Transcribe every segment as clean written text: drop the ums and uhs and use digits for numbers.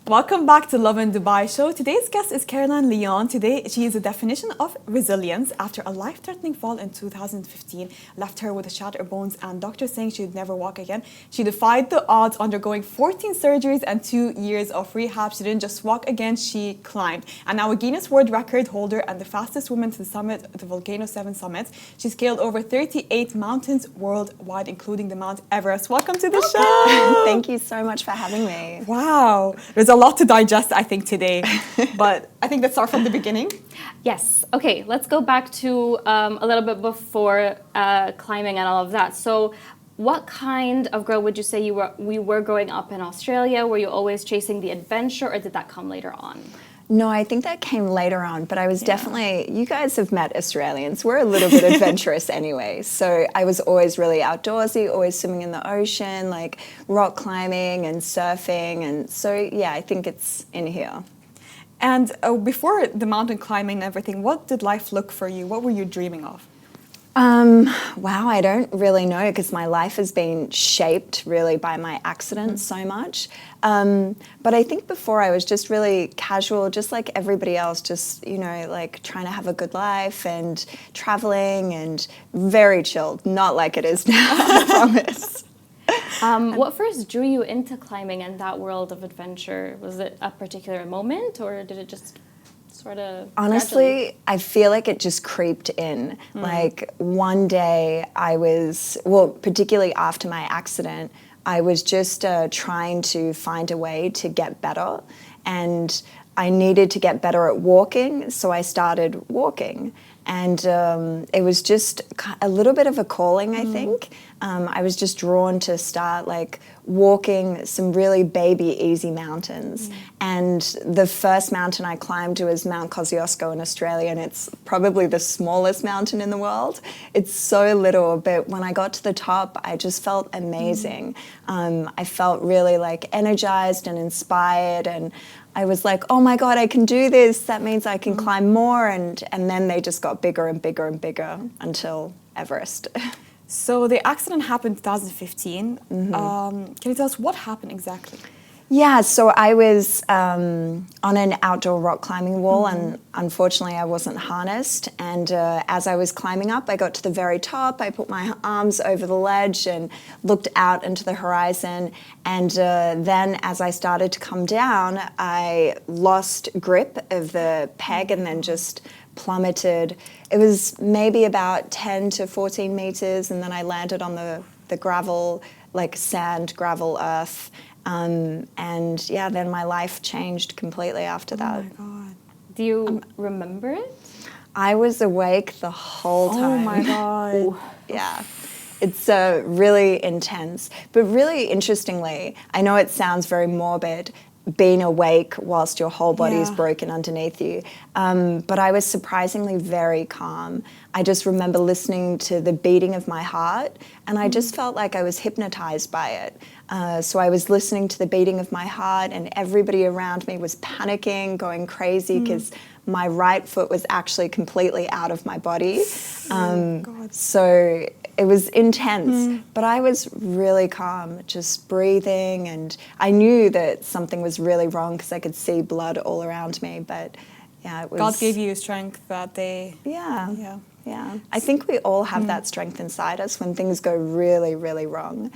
Welcome back to Lovin Dubai show. Today's guest is Danielleleon. Today, she is a definition of resilience after a life-threatening fall in 2015 left her with shattered bones and doctors saying she would never walk again. She defied the odds, undergoing 14 surgeries and 2 years of rehab. She didn't just walk again, she climbed. And now a Guinness World Record holder and the fastest woman to the summit, the Volcano 7 summits. She scaled over 38 mountains worldwide, including the Mount Everest. Welcome to the show. Thank you so much for having me. Wow. There's a lot to digest, I think, today, but I think let's start from the beginning. Yes. Okay, let's go back to a little bit before climbing and all of that. So what kind of girl would you say we were growing up in Australia? Were you always chasing the adventure, or did that come later on? No, I think that came later on, but I was definitely, you guys have met Australians, we're a little bit adventurous anyway. So I was always really outdoorsy, always swimming in the ocean, like rock climbing and surfing. And so, yeah, I think it's in here. And before the mountain climbing and everything, what did life look for you? What were you dreaming of? Wow, I don't really know, because my life has been shaped really by my accidents so much. But I think before I was just really casual, just like everybody else, just, you know, like trying to have a good life and traveling and very chilled, not like it is now, I promise. What first drew you into climbing and that world of adventure? Was it a particular moment, or did it just sort of honestly, gradually? I feel like it just creeped in. Like one day I was, well, particularly after my accident, I was just trying to find a way to get better, and I needed to get better at walking, so I started walking. And it was just a little bit of a calling, I think. I was just drawn to start like walking some really baby easy mountains. And the first mountain I climbed was Mount Kosciuszko in Australia, and it's probably the smallest mountain in the world. It's so little, but when I got to the top, I just felt amazing. I felt really like energized and inspired, and I was like, oh my God, I can do this. That means I can climb more. And then they just got bigger and bigger and bigger until Everest. So the accident happened in 2015. Can you tell us what happened exactly? Yeah, so I was on an outdoor rock climbing wall, and unfortunately I wasn't harnessed. And as I was climbing up, I got to the very top. I put my arms over the ledge and looked out into the horizon. And then as I started to come down, I lost grip of the peg and then just plummeted. It was maybe about 10 to 14 meters, and then I landed on the gravel, like sand, gravel, earth. And yeah, then my life changed completely after that. Oh my God. Do you remember it? I was awake the whole time. Oh my God. Yeah. It's really intense. But really interestingly, I know it sounds very morbid, being awake whilst your whole body is broken underneath you. But I was surprisingly very calm. I just remember listening to the beating of my heart, and I just felt like I was hypnotized by it. So I was listening to the beating of my heart, and everybody around me was panicking, going crazy, because my right foot was actually completely out of my body. So it was intense, but I was really calm, just breathing, and I knew that something was really wrong because I could see blood all around me, but yeah, it was... God gave you strength that day. Yeah. I think we all have that strength inside us when things go really, really wrong.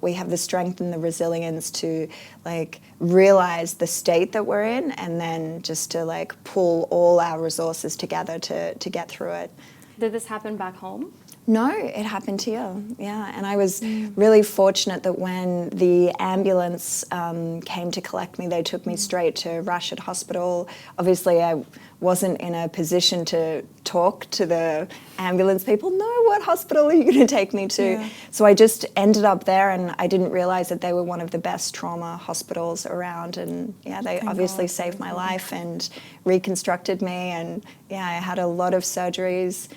We have the strength and the resilience to like realize the state that we're in, and then just to like pull all our resources together to get through it. Did this happen back home? No, it happened here, yeah. And I was really fortunate that when the ambulance came to collect me, they took me straight to Rashid Hospital. Obviously, I wasn't in a position to talk to the ambulance people. No, what hospital are you going to take me to? Yeah. So I just ended up there, and I didn't realize that they were one of the best trauma hospitals around. And yeah, they obviously saved my life and reconstructed me. And yeah, I had a lot of surgeries.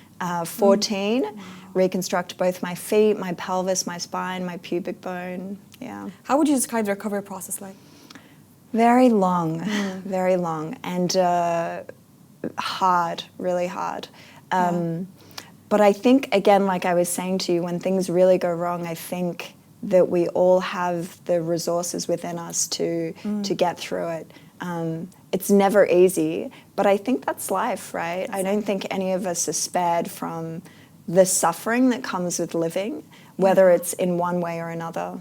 14, reconstruct both my feet, my pelvis, my spine, my pubic bone, yeah. How would you describe the recovery process like? Very long, very long, and hard, really hard. But I think, again, like I was saying to you, when things really go wrong, I think that we all have the resources within us to get through it. It's never easy, but I think that's life, right? Exactly. I don't think any of us are spared from the suffering that comes with living, whether it's in one way or another.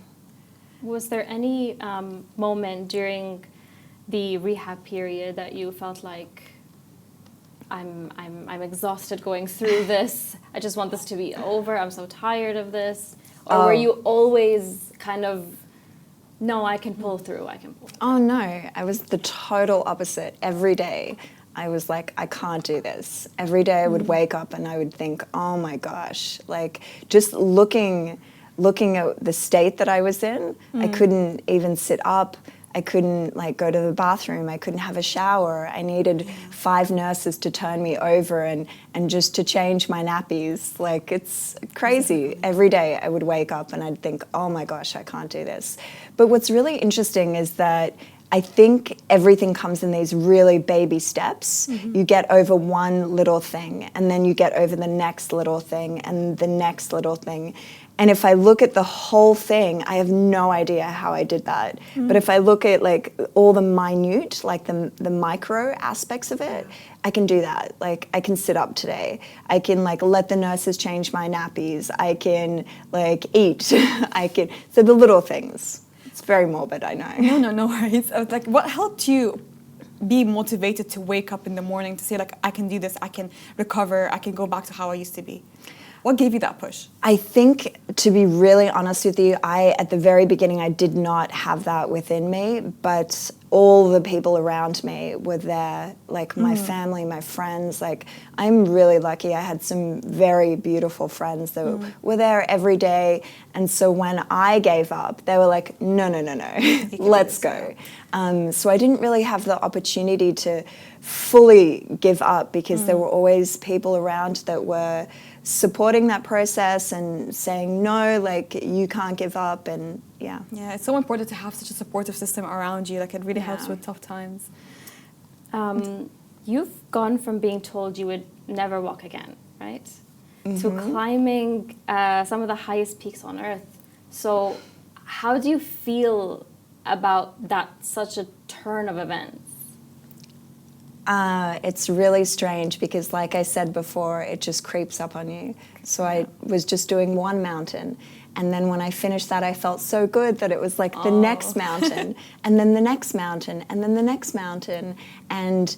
Was there any moment during the rehab period that you felt like, I'm exhausted going through this, I just want this to be over, I'm so tired of this? Or were you always kind of, no, I can pull through, I can pull through? Oh no, I was the total opposite. Every day I was like, I can't do this. Every day I would wake up and I would think, oh my gosh, like just looking at the state that I was in, I couldn't even sit up. I couldn't like go to the bathroom. I couldn't have a shower. I needed 5 nurses to turn me over and just to change my nappies. Like, it's crazy. Every day I would wake up and I'd think, oh my gosh, I can't do this. But what's really interesting is that I think everything comes in these really baby steps. You get over one little thing, and then you get over the next little thing, and the next little thing. And if I look at the whole thing, I have no idea how I did that. But if I look at like all the minute, like the micro aspects of it, I can do that. Like I can sit up today. I can like let the nurses change my nappies. I can like eat. So the little things. It's very morbid, I know. No worries. I was like, what helped you be motivated to wake up in the morning to say like, I can do this, I can recover, I can go back to how I used to be? What gave you that push? I think, to be really honest with you, at the very beginning, I did not have that within me, but all the people around me were there, like my family, my friends. Like, I'm really lucky. I had some very beautiful friends that were there every day. And so when I gave up, they were like, no, let's go. So I didn't really have the opportunity to fully give up because there were always people around that were supporting that process and saying, no, like, you can't give up, and yeah. Yeah, it's so important to have such a supportive system around you. Like, it really helps with tough times. You've gone from being told you would never walk again, right? To climbing some of the highest peaks on earth. So how do you feel about that, such a turn of events? It's really strange because, like I said before, it just creeps up on you. So I was just doing one mountain, and then when I finished that, I felt so good that it was like the next mountain, and then the next mountain, and then the next mountain. And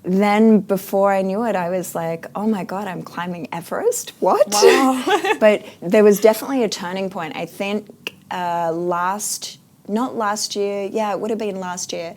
then before I knew it, I was like, oh my God, I'm climbing Everest? What? Wow. But there was definitely a turning point. I think not last year, yeah, it would have been last year.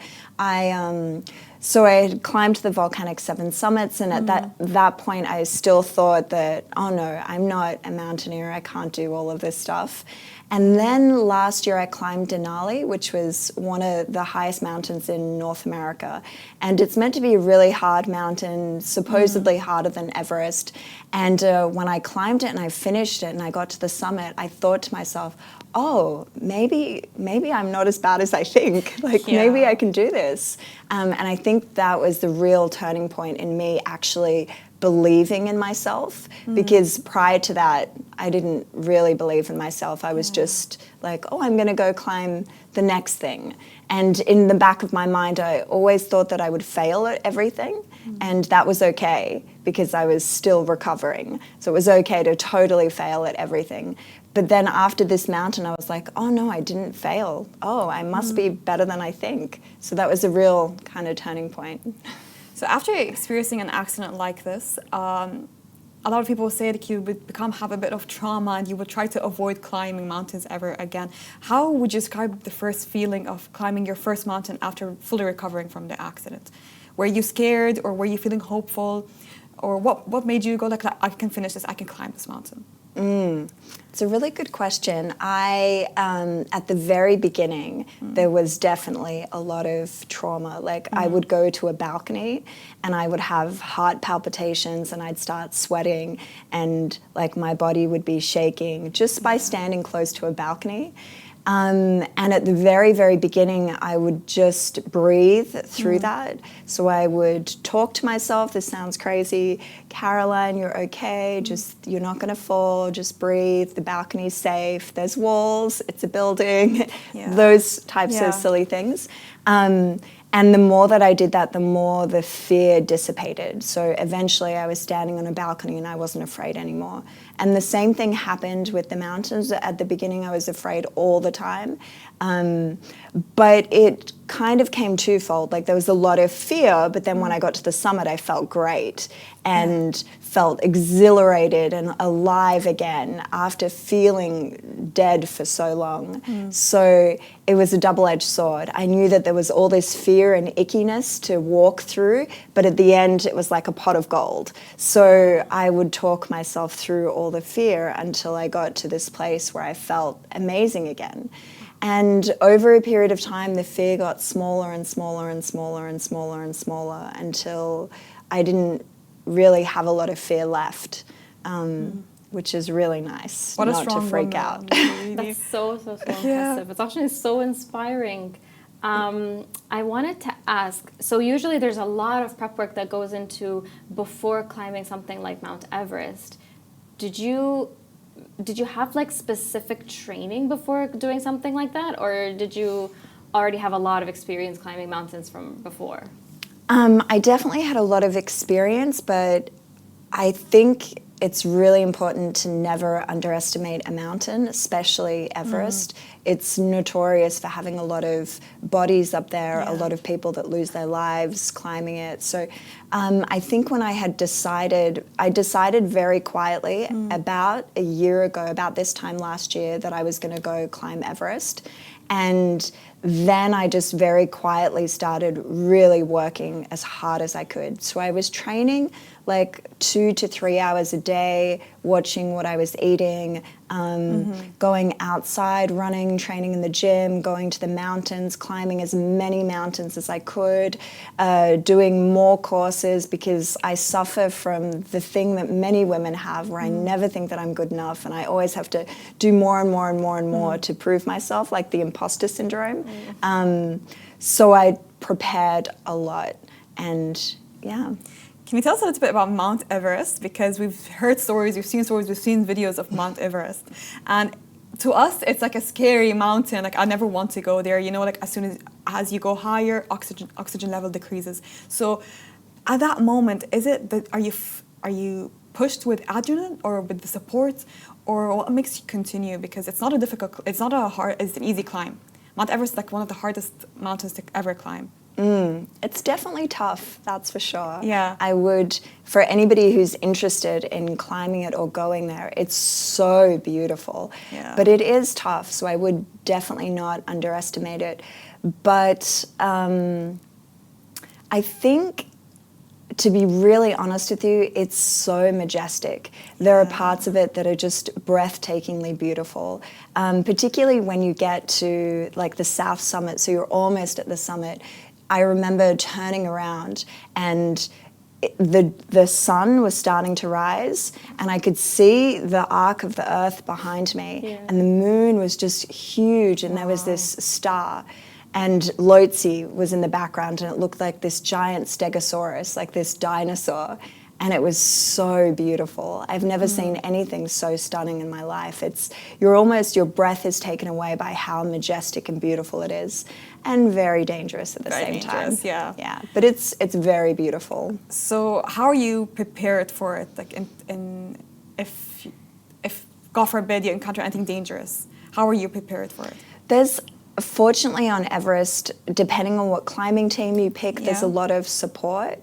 So I had climbed the volcanic 7 summits, and at that point I still thought that, oh no, I'm not a mountaineer, I can't do all of this stuff. And then last year I climbed Denali, which was one of the highest mountains in North America. And it's meant to be a really hard mountain, supposedly harder than Everest. And when I climbed it and I finished it and I got to the summit, I thought to myself, oh, maybe I'm not as bad as I think. Like, maybe I can do this. And I think that was the real turning point in me actually believing in myself, because prior to that, I didn't really believe in myself. I was just like, oh, I'm going to go climb the next thing. And in the back of my mind, I always thought that I would fail at everything, and that was okay because I was still recovering. So it was okay to totally fail at everything. But then after this mountain, I was like, oh no, I didn't fail. Oh, I must be better than I think. So that was a real kind of turning point. So after experiencing an accident like this, a lot of people say that you would have a bit of trauma and you would try to avoid climbing mountains ever again. How would you describe the first feeling of climbing your first mountain after fully recovering from the accident? Were you scared, or were you feeling hopeful? Or what made you go like, I can finish this, I can climb this mountain? It's a really good question. At the very beginning, there was definitely a lot of trauma. Like, I would go to a balcony and I would have heart palpitations and I'd start sweating, and like my body would be shaking just by standing close to a balcony. And at the very, very beginning, I would just breathe through that. So I would talk to myself. This sounds crazy. Caroline, you're okay. Just, you're not going to fall. Just breathe. The balcony's safe. There's walls. It's a building. Those types of silly things. And the more that I did that, the more the fear dissipated. So eventually I was standing on a balcony and I wasn't afraid anymore. And the same thing happened with the mountains. At the beginning, I was afraid all the time. But it kind of came twofold. Like there was a lot of fear, but then when I got to the summit, I felt great and felt exhilarated and alive again after feeling dead for so long. So it was a double-edged sword. I knew that there was all this fear and ickiness to walk through, but at the end, it was like a pot of gold. So I would talk myself through all the fear until I got to this place where I felt amazing again. And over a period of time, the fear got smaller and smaller and smaller and smaller and smaller until I didn't really have a lot of fear left, which is really nice. What not to freak out. That's so impressive. It's actually so inspiring. I wanted to ask, so usually there's a lot of prep work that goes into before climbing something like Mount Everest. Did you have like specific training before doing something like that, or did you already have a lot of experience climbing mountains from before? I definitely had a lot of experience, but I think it's really important to never underestimate a mountain, especially Everest. It's notorious for having a lot of bodies up there, a lot of people that lose their lives climbing it. So I think when I decided very quietly about a year ago, about this time last year, that I was going to go climb Everest. And then I just very quietly started really working as hard as I could. So I was training like 2 to 3 hours a day, watching what I was eating, going outside, running, training in the gym, going to the mountains, climbing as many mountains as I could, doing more courses, because I suffer from the thing that many women have where I never think that I'm good enough and I always have to do more and more and more and more to prove myself, like the imposter syndrome. So I prepared a lot, and yeah. Can you tell us a little bit about Mount Everest? Because we've heard stories, we've seen videos of Mount Everest. And to us, it's like a scary mountain. Like, I never want to go there. You know, like as soon as you go higher, oxygen level decreases. So at that moment, is it that are you pushed with adrenaline or with the support, or what makes you continue? Because it's it's an easy climb. Mount Everest is like one of the hardest mountains to ever climb. It's definitely tough, that's for sure. Yeah. I would, for anybody who's interested in climbing it or going there, it's so beautiful. Yeah. But it is tough, so I would definitely not underestimate it. But I think, to be really honest with you, it's so majestic. There are parts of it that are just breathtakingly beautiful, particularly when you get to like the south summit, so you're almost at the summit. I remember turning around and the sun was starting to rise and I could see the arc of the earth behind me, and the moon was just huge, and there was this star. And Lhotse was in the background, and it looked like this giant stegosaurus, like this dinosaur. And it was so beautiful. I've never seen anything so stunning in my life. Your breath is taken away by how majestic and beautiful it is, and very dangerous at the same time. Yeah. But it's very beautiful. So how are you prepared for it? Like, if God forbid you encounter anything dangerous, how are you prepared for it? Fortunately, on Everest, depending on what climbing team you pick, there's a lot of support.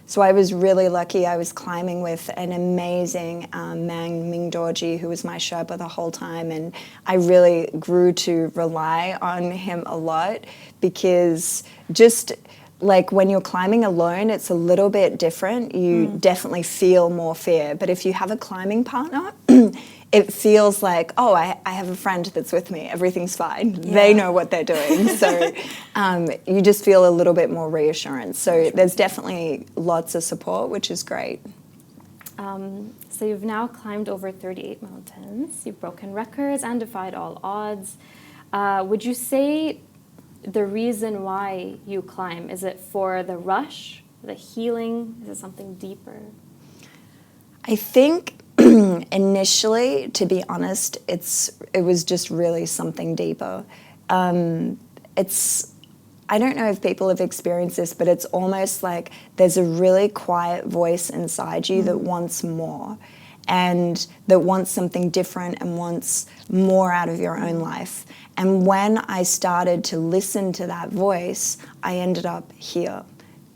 So I was really lucky. I was climbing with an amazing Mang Ming Dorji, who was my Sherpa the whole time, and I really grew to rely on him a lot, because just like when you're climbing alone, it's a little bit different. You definitely feel more fear. But if you have a climbing partner, it feels like, oh, I have a friend that's with me. Everything's fine. They know what they're doing. So you just feel a little bit more reassurance. So there's definitely lots of support, which is great. So you've now climbed over 38 mountains. You've broken records and defied all odds. Would you say the reason why you climb, is it for the rush, the healing? Is it something deeper? I think initially, to be honest, it was just really something deeper. I don't know if people have experienced this, but it's almost like there's a really quiet voice inside you that wants more, and that wants something different and wants more out of your own life. And when I started to listen to that voice, I ended up here,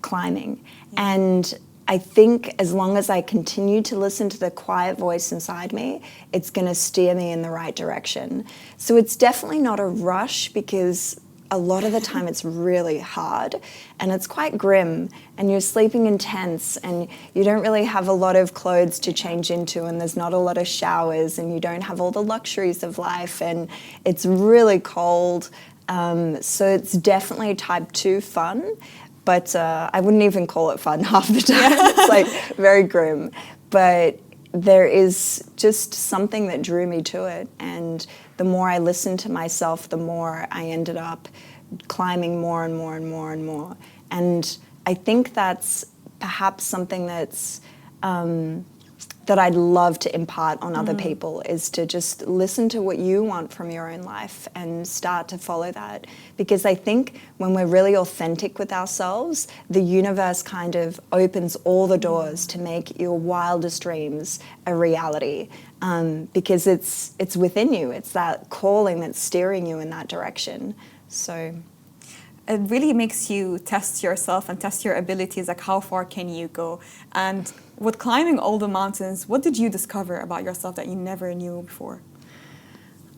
climbing. And I think as long as I continue to listen to the quiet voice inside me, it's going to steer me in the right direction. So it's definitely not a rush, because a lot of the time it's really hard and it's quite grim, and you're sleeping in tents and you don't really have a lot of clothes to change into, and there's not a lot of showers, and you don't have all the luxuries of life, and it's really cold. So it's definitely type 2 fun, but I wouldn't even call it fun half the time. It's like very grim. But there is just something that drew me to it, and the more I listened to myself, the more I ended up climbing more and more and more and more. And I think that's perhaps something that's that I'd love to impart on other people, is to just listen to what you want from your own life and start to follow that. Because I think when we're really authentic with ourselves, the universe kind of opens all the doors to make your wildest dreams a reality. Because it's within you. It's that calling that's steering you in that direction. So it really makes you test yourself and test your abilities, like how far can you go. And with climbing all the mountains, what did you discover about yourself that you never knew before?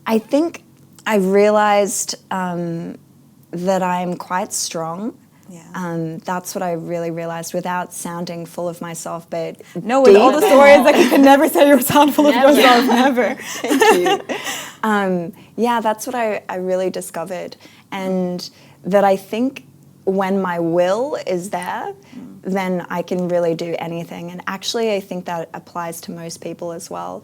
I think I realized that I'm quite strong. Yeah. That's what I really realized, without sounding full of myself, but no, with all the stories, like, you can never say you sound full of yourself, never. Thank you. Yeah, that's what I really discovered. And that I think when my will is there, then I can really do anything. And actually, I think that applies to most people as well.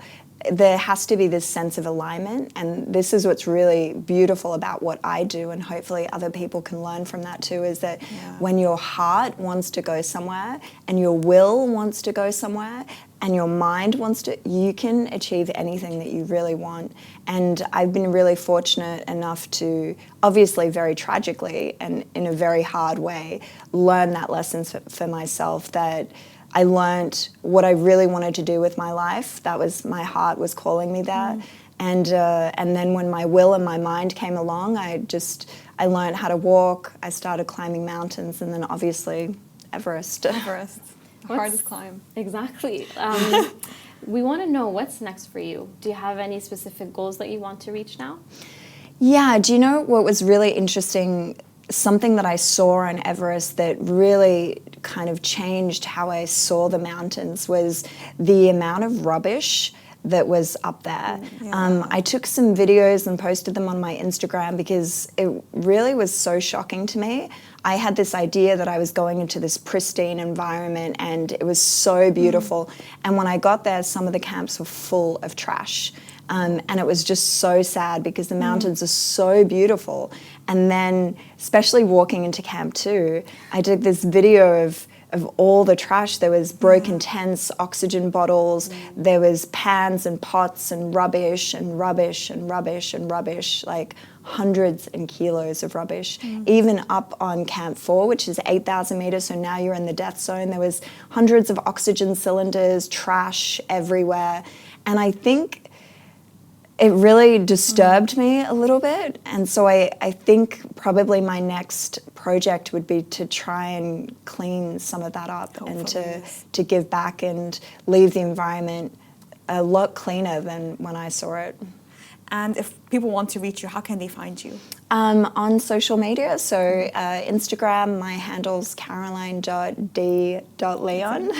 There has to be this sense of alignment, and this is what's really beautiful about what I do, and hopefully other people can learn from that too, is that when your heart wants to go somewhere and your will wants to go somewhere and your mind wants to, you can achieve anything that you really want. And I've been really fortunate enough to, obviously very tragically and in a very hard way, learn that lesson for myself, that I learned what I really wanted to do with my life. That was, my heart was calling me there. And then when my will and my mind came along, I learned how to walk. I started climbing mountains, and then obviously Everest. Everest, the hardest climb. Exactly. We want to know what's next for you. Do you have any specific goals that you want to reach now? Yeah, do you know what was really interesting? Something that I saw on Everest that really kind of changed how I saw the mountains was the amount of rubbish that was up there. I took some videos and posted them on my Instagram because it really was so shocking to me. I had this idea that I was going into this pristine environment and it was so beautiful. And when I got there, some of the camps were full of trash. And it was just so sad because the mountains are so beautiful. And then, especially walking into Camp 2, I did this video of all the trash. There was broken tents, oxygen bottles, there was pans and pots and rubbish and rubbish and rubbish and rubbish, like hundreds and kilos of rubbish. Even up on Camp 4, which is 8,000 meters, so now you're in the death zone, there was hundreds of oxygen cylinders, trash everywhere. And I think it really disturbed me a little bit, and so I think probably my next project would be to try and clean some of that up. Hopefully, and to give back and leave the environment a lot cleaner than when I saw it. And if people want to reach you, how can they find you? On social media, so Instagram, my handle's caroline.d.leon.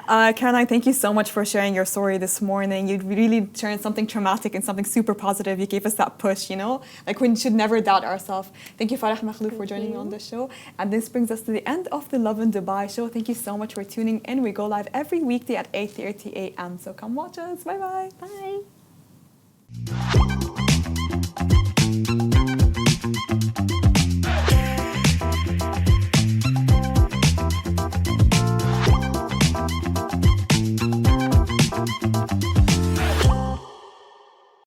Caroline, thank you so much for sharing your story this morning. You really turned something traumatic into something super positive. You gave us that push, you know, like we should never doubt ourselves. Thank you, Farah Makhlouf, for joining me on the show. And this brings us to the end of the Lovin Dubai show. Thank you so much for tuning in. We go live every weekday at 8:30 a.m. So come watch us. Bye-bye. Bye.